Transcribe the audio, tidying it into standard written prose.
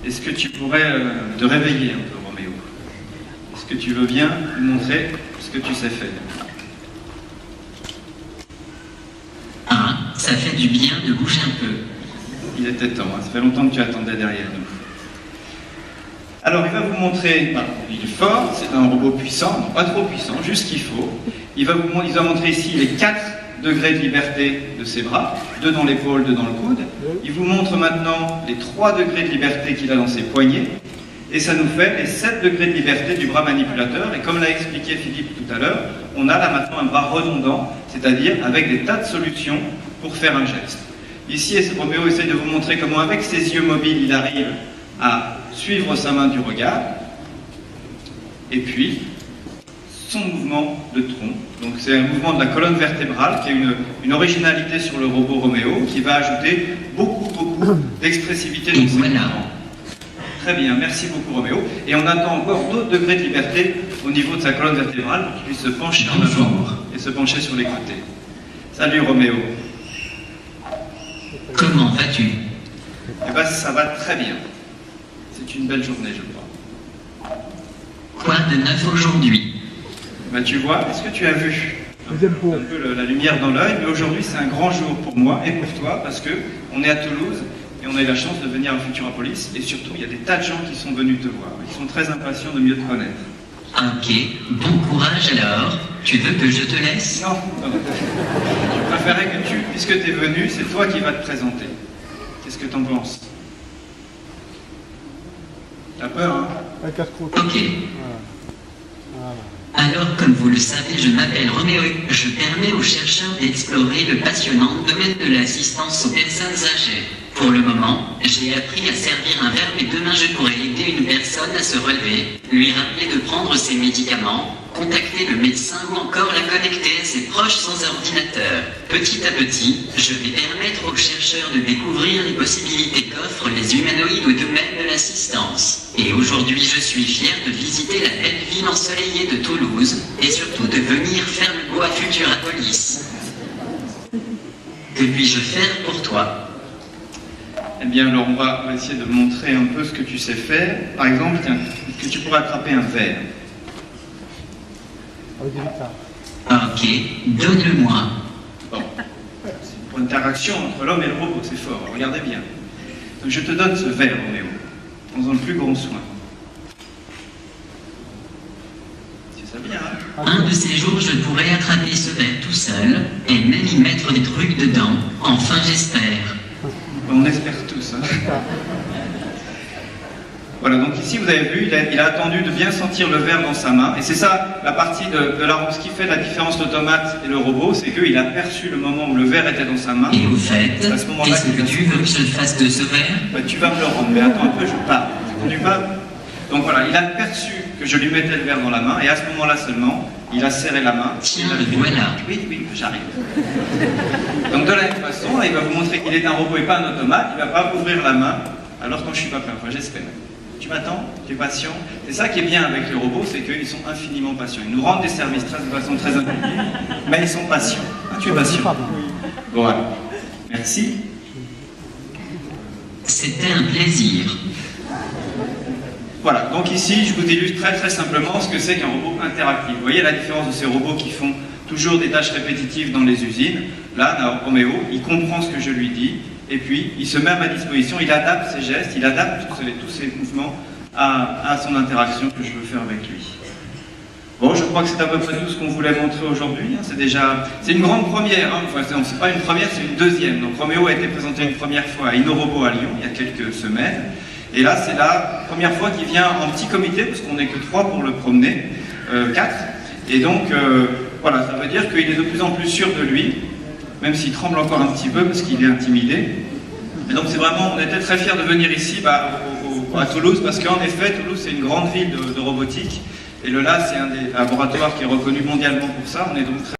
est-ce que tu pourrais te réveiller un peu, Roméo? Est-ce que tu veux bien nous montrer ce que tu sais faire? Ah, ça fait du bien de bouger un peu. Il était temps, hein. Ça fait longtemps que tu attendais derrière nous. Alors, il va vous montrer, il est fort, c'est un robot puissant, non pas trop puissant, juste ce qu'il faut. Il va montrer ici les 4 degrés de liberté de ses bras, 2 dans l'épaule, 2 dans le coude. Il vous montre maintenant les 3 degrés de liberté qu'il a dans ses poignets. Et ça nous fait les 7 degrés de liberté du bras manipulateur. Et comme l'a expliqué Philippe tout à l'heure, on a là maintenant un bras redondant, c'est-à-dire avec des tas de solutions pour faire un geste. Ici, Roméo essaie de vous montrer comment, avec ses yeux mobiles, il arrive à suivre sa main du regard. Et puis, son mouvement de tronc. Donc c'est un mouvement de la colonne vertébrale qui a une originalité sur le robot Roméo, qui va ajouter beaucoup d'expressivité dans ses mouvements. Très bien, merci beaucoup Roméo. Et on attend encore d'autres degrés de liberté au niveau de sa colonne vertébrale pour qu'il puisse se pencher en avant et se pencher sur les côtés. Salut Roméo. Comment vas-tu? Eh bien ça va très bien. C'est une belle journée, je crois. Quoi de neuf aujourd'hui? Ben, tu vois, est-ce que tu as vu un peu la lumière dans l'œil? Mais aujourd'hui c'est un grand jour pour moi et pour toi parce qu'on est à Toulouse et on a eu la chance de venir à Futuropolis et surtout il y a des tas de gens qui sont venus te voir. Ils sont très impatients de mieux te connaître. Ok, bon courage alors. Tu veux que je te laisse? Non. Je préférais que puisque tu es venu, c'est toi qui vas te présenter. Qu'est-ce que tu en penses? T'as peur, hein? Ok. Alors, comme vous le savez, je m'appelle Roméo. Je permets aux chercheurs d'explorer le passionnant domaine de l'assistance aux personnes âgées. Pour le moment, j'ai appris à servir un verbe et demain je pourrai aider une personne à se relever, lui rappeler de prendre ses médicaments, contacter le médecin ou encore la connecter à ses proches sans ordinateur. Petit à petit, je vais permettre aux chercheurs de découvrir les possibilités qu'offrent les humanoïdes au domaine de l'assistance. Et aujourd'hui, je suis fier de visiter la belle ville ensoleillée de Toulouse et surtout de venir faire le beau à Futuropolis. Que puis-je faire pour toi? Eh bien, alors on va essayer de montrer un peu ce que tu sais faire. Par exemple, tiens, que tu pourrais attraper un verre. Ok, donne-le-moi. Bon, c'est une interaction entre l'homme et le robot, c'est fort, regardez bien. Donc je te donne ce verre, Roméo, dans un plus grand soin. C'est ça bien, hein? Un de ces jours, je pourrai attraper ce verre tout seul et même y mettre des trucs dedans. Enfin, j'espère. On espère tous. Hein. Voilà, donc ici vous avez vu, il a attendu de bien sentir le verre dans sa main. Et c'est ça la partie ce qui fait la différence l'automate et le robot, c'est qu'il a perçu le moment où le verre était dans sa main. Et au fait, qu'est-ce que tu veux que je fasse de ce verre? Bah, tu vas me le rendre, mais attends un peu, je parle. Tu parles. Donc voilà, il a perçu que je lui mettais le verre dans la main, et à ce moment-là seulement, il a serré la main. Tiens, le voilà. Oui, j'arrive. Donc de la même façon, là, il va vous montrer qu'il est un robot et pas un automate, il ne va pas ouvrir la main, alors quand je suis pas prêt, enfin j'espère. Tu m'attends? Tu es patient? C'est ça qui est bien avec les robots, c'est qu'ils sont infiniment patients. Ils nous rendent des services de façon très impliquée, mais ils sont patients. Ah, tu es patient? Voilà. Merci. C'était un plaisir. Voilà, donc ici, je vous illustre très simplement ce que c'est qu'un robot interactif. Vous voyez la différence de ces robots qui font toujours des tâches répétitives dans les usines. Là, Roméo, il comprend ce que je lui dis, et puis il se met à ma disposition, il adapte ses gestes, il adapte tous ses mouvements à son interaction que je veux faire avec lui. Bon, je crois que c'est à peu près tout ce qu'on voulait montrer aujourd'hui. C'est une grande première, hein. Enfin, c'est pas une première, c'est une deuxième. Donc Roméo a été présenté une première fois à InnoRobot à Lyon, il y a quelques semaines. Et là, c'est la première fois qu'il vient en petit comité, parce qu'on n'est que 3 pour le promener, 4. Et donc, voilà, ça veut dire qu'il est de plus en plus sûr de lui, même s'il tremble encore un petit peu, parce qu'il est intimidé. Et donc, on était très fiers de venir ici, à Toulouse, parce qu'en effet, Toulouse, c'est une grande ville de robotique. Et le LAS, c'est un des laboratoires qui est reconnu mondialement pour ça. On est donc très